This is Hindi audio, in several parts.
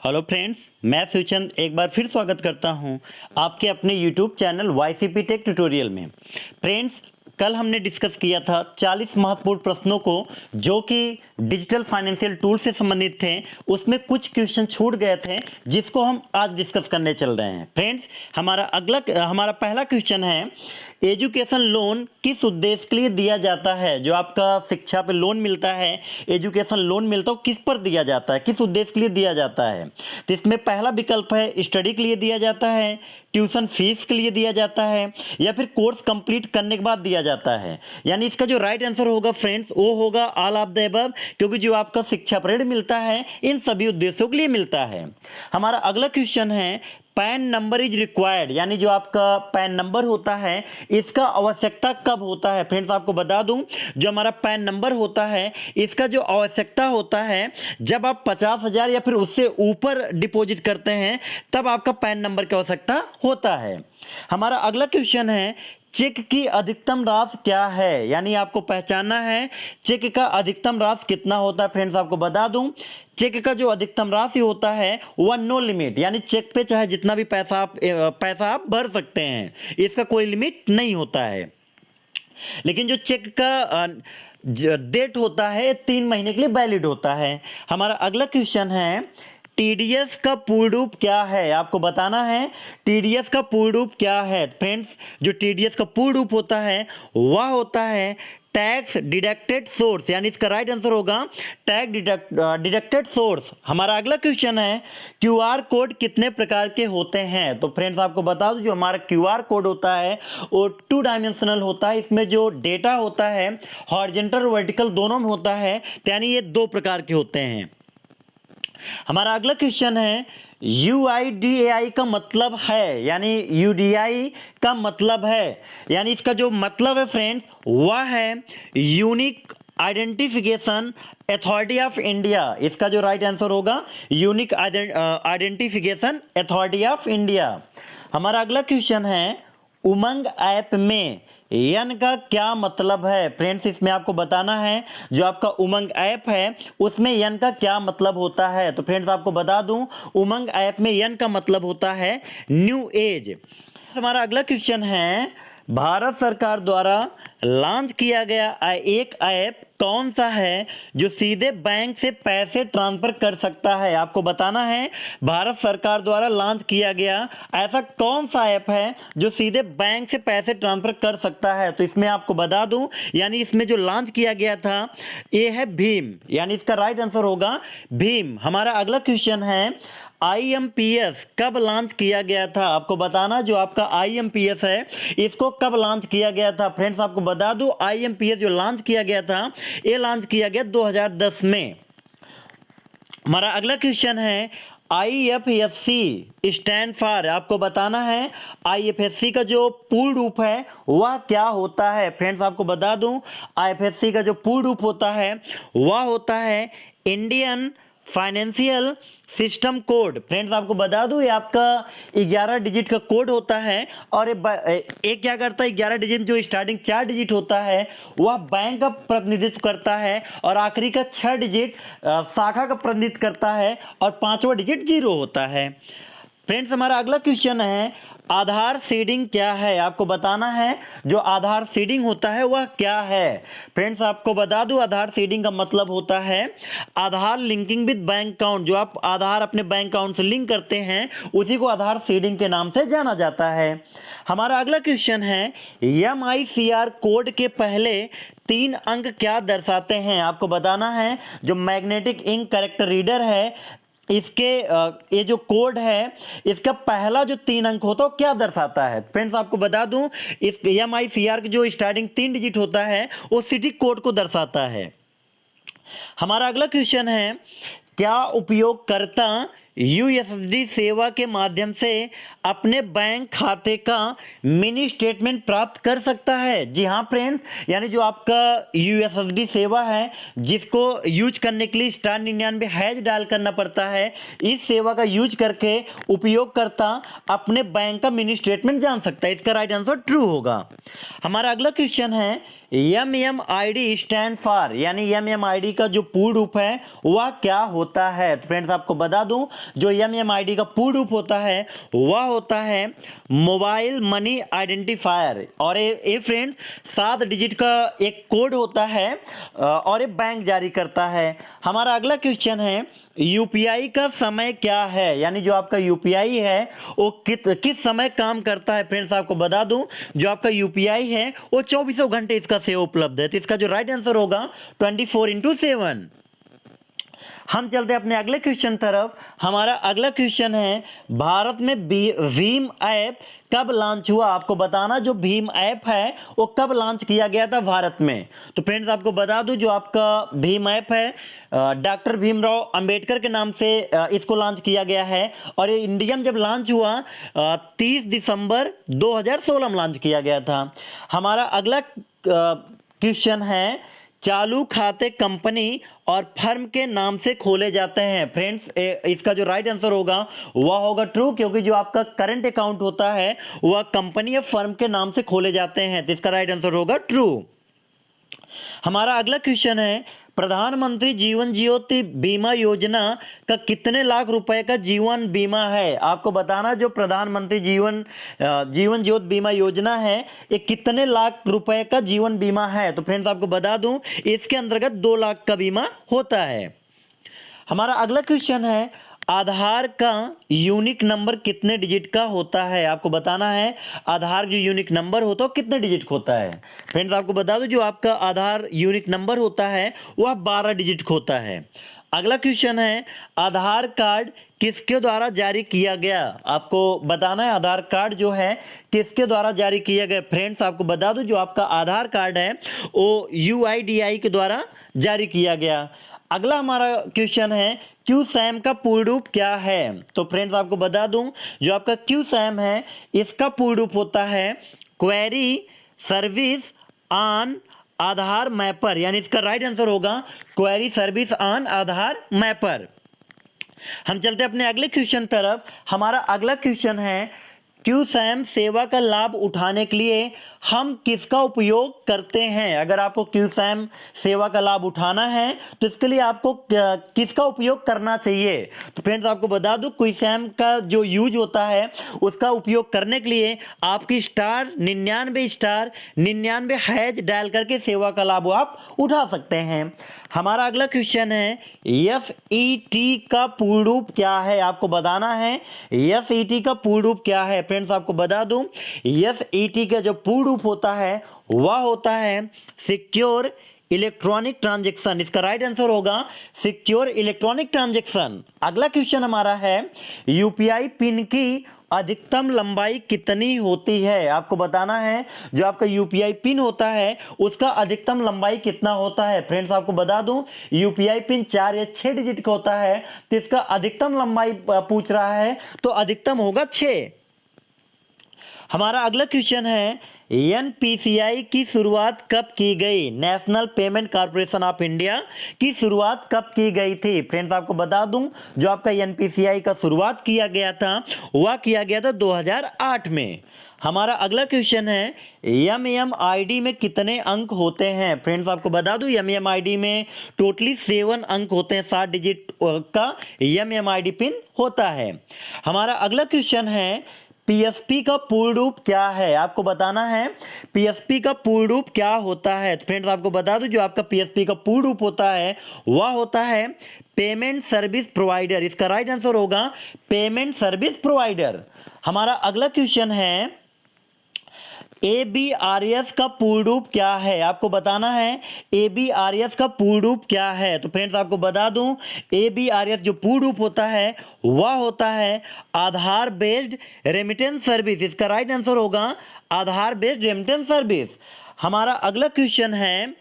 हेलो फ्रेंड्स, मैं सुचंद एक बार फिर स्वागत करता हूं आपके अपने YouTube channel YCP tech tutorial में। फ्रेंड्स, कल हमने डिस्कस किया था 40 महत्वपूर्ण प्रश्नों को जो कि डिजिटल फाइनेंशियल टूल से संबंधित थे। उसमें कुछ क्वेश्चन छूट गए थे जिसको हम आज डिस्कस करने चल रहे हैं। फ्रेंड्स, हमारा पहला क्वेश्चन है, एजुकेशन लोन किस उद्देश्य के लिए दिया जाता है? जो आपका शिक्षा पे लोन मिलता है, एजुकेशन लोन मिलता है, किस पर दिया जाता है, किस उद्देश्य के लिए दिया जाता है? तो इसमें पहला विकल्प है स्टडी के लिए दिया जाता है, ट्यूशन फीस के लिए दिया जाता है, या फिर कोर्स कंप्लीट करने के बाद दिया जाता है। यानी इसका जो राइट आंसर होगा फ्रेंड्स वो होगा ऑल ऑफ द अबव, क्योंकि जो आपका शिक्षा ऋण मिलता है इन सभी उद्देश्यों के लिए मिलता है। हमारा अगला क्वेश्चन है, पैन नंबर इज रिक्वायर्ड, यानी जो आपका पैन नंबर होता है इसका आवश्यकता कब होता है? फ्रेंड्स, आपको बता दूं, जो हमारा पैन नंबर होता है इसका जो आवश्यकता होता है जब आप 50,000 या फिर उससे ऊपर डिपॉजिट करते हैं तब आपका पैन नंबर की आवश्यकता होता है। हमारा अगला क्वेश्चन है, चेक की अधिकतम राशि क्या है? यानी आपको पहचानना है चेक का अधिकतम राशि कितना होता है। फ्रेंड्स, आपको बता दूं, चेक का जो अधिकतम राशि होता है वह नो लिमिट, यानी चेक पे चाहे जितना भी पैसा आप भर सकते हैं, इसका कोई लिमिट नहीं होता है। लेकिन जो चेक का डेट होता है 3 महीने के लिए वैलिड होता है। हमारा अगला क्वेश्चन है, टीडीएस का पूर्ण रूप क्या है? आपको बताना है टीडीएस का पूर्ण रूप क्या है। फ्रेंड्स, जो टीडीएस का पूर्ण रूप होता है वह होता है टैक्स डिडक्टेड सोर्स, यानी इसका राइट आंसर होगा टैक्स डिडक्टेड सोर्स। हमारा अगला क्वेश्चन है, क्यूआर कोड कितने प्रकार के होते हैं? तो फ्रेंड्स, आपको बता दूं, जो हमारा क्यूआर कोड होता है वो 2 डायमेंशनल होता है। इसमें जो डेटा होता है हॉरिजॉन्टल वर्टिकल दोनों में होता है, यानी ये 2 प्रकार के होते हैं। हमारा अगला क्वेश्चन है, UIDAI का मतलब है, यानी UDI का मतलब है, यानी इसका जो मतलब है फ्रेंड्स वह है unique identification authority of India. इसका जो राइट आंसर होगा unique identification authority of India. हमारा अगला क्वेश्चन है, उमंग ऐप में यन का क्या मतलब है? फ्रेंड्स, इसमें आपको बताना है जो आपका उमंग ऐप है उसमें यन का क्या मतलब होता है। तो फ्रेंड्स, आपको बता दूं, उमंग ऐप में यन का मतलब होता है न्यू एज। हमारा अगला क्वेश्चन है, भारत सरकार द्वारा लॉन्च किया गया एक ऐप कौन सा है जो सीधे बैंक से पैसे ट्रांसफर कर सकता है? आपको बताना है भारत सरकार द्वारा लॉन्च किया गया ऐसा कौन सा ऐप है जो सीधे बैंक से पैसे ट्रांसफर कर सकता है। तो इसमें आपको बता दूं, यानी इसमें जो लॉन्च किया गया था ये है भीम, यानी इसका राइट आंसर होगा भीम। हमारा अगला क्वेश्चन है, IMPS कब लॉन्च किया गया था? आपको बताना जो आपका IMPS है इसको कब लॉन्च किया गया था। फ्रेंड्स, आपको बता दूं, IMPS जो लॉन्च किया गया था ये लॉन्च किया गया 2010 में। हमारा अगला क्वेश्चन है, IFSC स्टैंड फॉर, आपको बताना है IFSC का जो पूर्ण रूप है वह क्या होता है। फ्रेंड्स, आपको बता दूं, IFSC का जो पूर्ण रूप होता है वह होता है Indian financial system code. Friends, आपको बता दूं, ये आपका 11 डिजिट का कोड होता है और ये क्या करता है, 11 डिजिट जो स्टार्टिंग 4 डिजिट होता है वह बैंक का प्रतिनिधित्व करता है और आखिरी का 6 डिजिट शाखा का प्रतिनिधित्व करता है और 5वां डिजिट 0 होता है। फ्रेंड्स, हमारा अगला क्वेश्चन है, आधार सीडिंग क्या है? आपको बताना है जो आधार सीडिंग होता है वह क्या है। फ्रेंड्स, आपको बता दूं, आधार सीडिंग का मतलब होता है आधार लिंकिंग विद बैंक अकाउंट। जो आप आधार अपने बैंक अकाउंट से लिंक करते हैं उसी को आधार सीडिंग के नाम से जाना जाता है। हमारा अगला क्वेश्चन है, MICR कोड के पहले 3 अंक क्या दर्शाते हैं? आपको बताना है जो मैग्नेटिक इंक कैरेक्टर रीडर है इसके ये जो कोड है इसका पहला जो 3 अंक होता है वो क्या दर्शाता है? फ्रेंड्स, आपको बता दूं, इस MICR की जो स्टार्टिंग 3 डिजिट होता है वो सिटी कोड को दर्शाता है। हमारा अगला क्वेश्चन है, क्या उपयोगकर्ता USSD सेवा के माध्यम से अपने बैंक खाते का मिनी स्टेटमेंट प्राप्त कर सकता है? जी हाँ फ्रेंड्स, यानी जो आपका USSD सेवा है जिसको यूज करने के लिए *99# डायल करना पड़ता है, इस सेवा का यूज करके उपयोगकर्ता अपने बैंक का मिनी स्टेटमेंट जान सकता है। इसका राइट आंसर ट्रू होगा। हमारा अगला क्वेश्चन है, MMID स्टैंड फॉर, यानी MMID का जो पूर्ण रूप है वह क्या होता है? तो फ्रेंड्स आपको बता दूं, जो MMID का पूर्ण रूप होता है वह होता है मोबाइल मनी आइडेंटिफायर। और ये फ्रेंड्स 7 डिजिट का एक कोड होता है और ये बैंक जारी करता है। हमारा अगला क्वेश्चन है, यूपीआई का समय क्या है? यानी जो आपका यूपीआई है वो किस समय काम करता है? फ्रेंड्स आपको बता दूं, जो आपका यूपीआई है वो 24 घंटे इसका सेवा उपलब्ध है। तो इसका जो राइट आंसर होगा 24/7। हम चलते हैं अपने अगले क्वेश्चन तरफ। हमारा अगला क्वेश्चन है, भारत में भीम ऐप कब लॉन्च हुआ? आपको बताना जो भीम ऐप है वो कब लॉन्च किया गया था भारत में। तो फ्रेंड्स आपको बता दूं, जो आपका भीम ऐप है डॉक्टर भीमराव अंबेडकर के नाम से इसको लॉन्च किया गया है। और ये इंडिया में जब लॉन्च हुआ 30 दिसंबर 2016 में लॉन्च किया गया था। हमारा अगला क्वेश्चन है, चालू खाते कंपनी और फर्म के नाम से खोले जाते हैं। फ्रेंड्स इसका जो राइट आंसर होगा वह होगा ट्रू, क्योंकि जो आपका करंट अकाउंट होता है वह कंपनी या फर्म के नाम से खोले जाते हैं। तो इसका राइट आंसर होगा ट्रू। हमारा अगला क्वेश्चन है, प्रधानमंत्री जीवन ज्योति बीमा योजना का कितने लाख रुपए का जीवन बीमा है? आपको बताना जो प्रधानमंत्री जीवन ज्योति बीमा योजना है ये कितने लाख रुपए का जीवन बीमा है? तो फ्रेंड्स आपको बता दूं, इसके अंतर्गत 2 लाख का बीमा होता है। हमारा अगला क्वेश्चन है, आधार का यूनिक नंबर कितने डिजिट का होता है? आपको बताना है आधार जो यूनिक नंबर होता है कितने डिजिट का होता है। फ्रेंड्स आपको बता दो, जो आपका आधार यूनिक नंबर होता है वह 12 डिजिट का होता है। अगला क्वेश्चन है, आधार कार्ड किसके द्वारा जारी किया गया? आपको बताना है आधार कार्ड जो है किसके द्वारा जारी किया गया। फ्रेंड्स आपको बता दो, जो आपका आधार कार्ड है वो UIDAI के द्वारा जारी किया गया। अगला हमारा क्वेश्चन है, QSAM का पूर्ण रूप क्या है? तो फ्रेंड्स आपको बता दूं, जो आपका QSAM है इसका पूर्ण रूप होता है query service on Aadhaar mapper, यानी इसका राइट आंसर होगा query service on Aadhaar mapper. हम चलते हैं अपने अगले क्वेश्चन तरफ। हमारा अगला क्वेश्चन है, QSAM सेवा का लाभ उठाने के लिए हम किसका उपयोग करते हैं? अगर आपको QSAM सेवा का लाभ उठाना है तो इसके लिए आपको किसका उपयोग करना चाहिए? तो फ्रेंड्स आपको बता दूं, QSAM का जो यूज होता है उसका उपयोग करने के लिए आपकी *99*99# डायल करके सेवा का लाभ आप उठा सकते हैं। हमारा अगला क्वेश्चन है, SET का पूर्ण रूप क्या है? आपको बताना है SET का पूर्ण रूप क्या है। फ्रेंड्स आपको बता दूं, SET का जो पूर्ण रूप होता है वह होता है सिक्योर इलेक्ट्रॉनिक ट्रांजैक्शन। इसका राइट आंसर होगा सिक्योर इलेक्ट्रॉनिक ट्रांजैक्शन। अगला क्वेश्चन हमारा है, यूपीआई पिन की अधिकतम लंबाई कितनी होती है? आपको बताना है जो आपका यूपीआई पिन होता है उसका अधिकतम लंबाई कितना होता है। फ्रेंड्स आपको बता दूं, यूपीआई पिन 4 या 6 डिजिट का होता है, तो इसका अधिकतम लंबाई पूछ रहा है तो अधिकतम होगा 6। हमारा अगला क्वेश्चन है, NPCI की शुरुआत कब की गई? National payment corporation of India की शुरुआत कब की गई थी? फ्रेंड्स आपको बता दूं, जो आपका NPCI का शुरुआत किया गया था वह किया गया था 2008 में। हमारा अगला क्वेश्चन है, MMID में कितने अंक होते हैं? फ्रेंड्स आपको बता दूं, MMID में टोटली 7 अंक होते हैं, 7 डिजिट का MMID पिन होता है। हमारा अगला क्वेश्चन है, PSP का पूर्ण रूप क्या है? आपको बताना है PSP का पूर्ण रूप क्या होता है। तो फ्रेंड्स आपको बता दूं, जो आपका PSP का पूर्ण रूप होता है वह होता है पेमेंट सर्विस प्रोवाइडर। इसका राइट आंसर होगा पेमेंट सर्विस प्रोवाइडर। हमारा अगला क्वेश्चन है, ABRS का पूर्ण रूप क्या है? आपको बताना है ABRS का पूर्ण रूप क्या है। तो फ्रेंड्स आपको बता दूं, ABRS जो पूर्ण रूप होता है वह होता है आधार बेस्ड रेमिटेंस सर्विस। इसका राइट आंसर होगा आधार बेस्ड रेमिटेंस सर्विस। हमारा अगला क्वेश्चन है,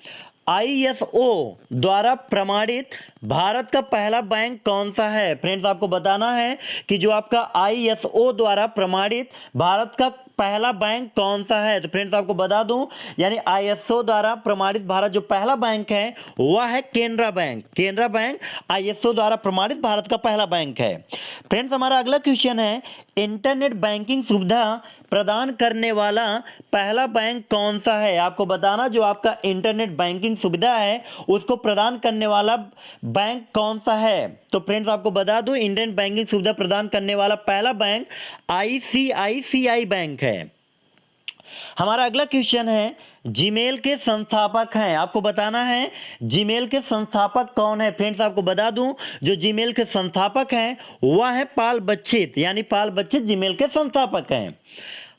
ISO द्वारा प्रमाणित भारत का पहला बैंक कौन सा है? फ्रेंड्स आपको बताना है कि जो आपका ISO द्वारा प्रमाणित भारत का पहला बैंक कौन सा है। तो फ्रेंड्स आपको बता दूं, यानी ISO द्वारा प्रमाणित भारत जो पहला बैंक है वह है Canara bank. Canara bank ISO द्वारा प्रमाणित भारत का पहला बैंक है। फ्रेंड्स हमारा अगला क्वेश्चन है, इंटरनेट बैंकिंग सुविधा प्रदान करने वाला पहला बैंक कौन सा है? आपको बताना जो आपका इंटरनेट बैंकिंग सुविधा है उसको प्रदान करने वाला बैंक कौन सा है। तो फ्रेंड्स आपको बता दूं, इंटरनेट बैंकिंग सुविधा प्रदान करने वाला पहला बैंक ICICI बैंक है। हमारा अगला क्वेश्चन है, जीमेल के संस्थापक हैं। आपको बताना है जीमेल के संस्थापक कौन है। फ्रेंड्स आपको बता दूं, जो जीमेल के संस्थापक हैं वह है पाल बच्चित, यानी पाल बच्चित जीमेल के संस्थापक हैं।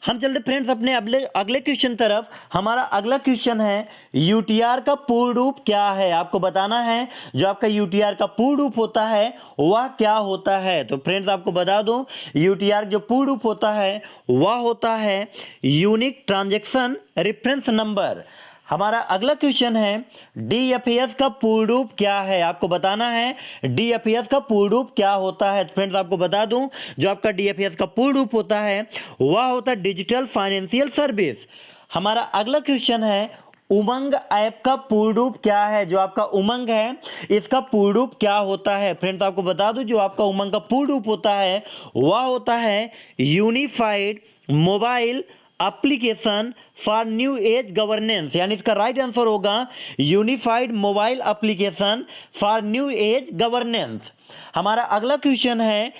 हम चलते फ्रेंड्स अपने अगले क्वेश्चन तरफ। हमारा अगला क्वेश्चन है, UTR का पूर्ण रूप क्या है? आपको बताना है जो आपका UTR का पूर्ण रूप होता है वह क्या होता है। तो फ्रेंड्स आपको बता दूं, UTR जो पूर्ण रूप होता है वह होता है यूनिक ट्रांजैक्शन रेफरेंस नंबर। हमारा अगला क्वेश्चन है, DFAS का पूर्ण रूप क्या है? आपको बताना है DFAS का पूर्ण रूप क्या होता है। फ्रेंड्स आपको बता दूं, जो आपका DFAS का पूर्ण रूप होता है वह होता है डिजिटल फाइनेंशियल सर्विस। हमारा अगला क्वेश्चन है, उमंग ऐप का पूर्ण रूप क्या है? जो आपका उमंग है इसका पूर्ण रूप क्या होता है? फ्रेंड्स आपको बता दूं, जो आपका उमंग का पूर्ण रूप होता है वह होता है unified mobile application for new age governance, यानी इसका राइट आंसर होगा unified mobile application for new age governance. हमारा अगला क्वेश्चन है,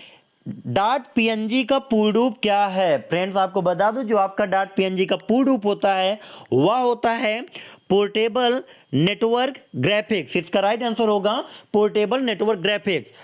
.png का पूर्ण रूप क्या है? फ्रेंड्स आपको बता दूं, जो आपका .png का पूर्ण रूप होता है वह होता है पोर्टेबल नेटवर्क ग्राफिक्स। इसका राइट आंसर होगा पोर्टेबल नेटवर्क ग्राफिक्स।